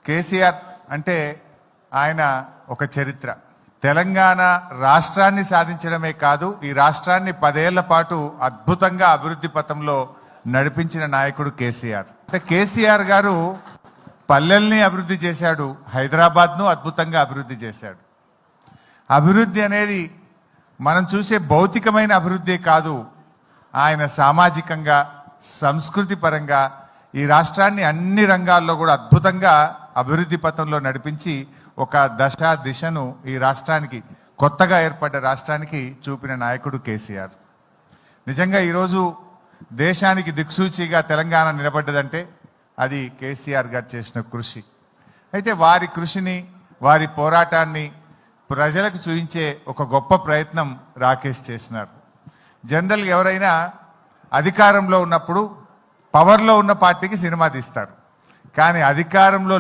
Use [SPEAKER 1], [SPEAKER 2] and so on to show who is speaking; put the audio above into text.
[SPEAKER 1] కేసీఆర్ అంటే ఆయన ఒక చరిత్ర. తెలంగాణ రాష్ట్రాన్ని సాధించడమే కాదు, ఈ రాష్ట్రాన్ని 10 ఏళ్ల పాటు అద్భుతంగా అభివృద్ధి పథంలో నడిపించిన నాయకుడు కేసీఆర్. అంటే కేసీఆర్ గారు పల్లెల్ని అభివృద్ధి చేశాడు, హైదరాబాద్ను అద్భుతంగా అభివృద్ధి చేశాడు. అభివృద్ధి అనేది మనం చూసే భౌతికమైన అభివృద్ధి కాదు, ఆయన సామాజికంగా, సంస్కృతి పరంగా ఈ రాష్ట్రాన్ని అన్ని రంగాల్లో కూడా అద్భుతంగా అభివృద్ధి పథంలో నడిపించి ఒక దిశను ఈ రాష్ట్రానికి, కొత్తగా ఏర్పడ్డ రాష్ట్రానికి చూపిన నాయకుడు కేసీఆర్. నిజంగా ఈరోజు దేశానికి దిక్సూచిగా తెలంగాణ నిలబడ్డదంటే అది కేసీఆర్ గారు చేసిన కృషి. అయితే వారి కృషిని, వారి పోరాటాన్ని ప్రజలకు చూపించే ఒక గొప్ప ప్రయత్నం రాకేష్ చేసినారు. జనరల్గా ఎవరైనా అధికారంలో ఉన్నప్పుడు పవర్లో ఉన్న పార్టీకి సినిమా తీస్తారు, కానీ అధికారంలో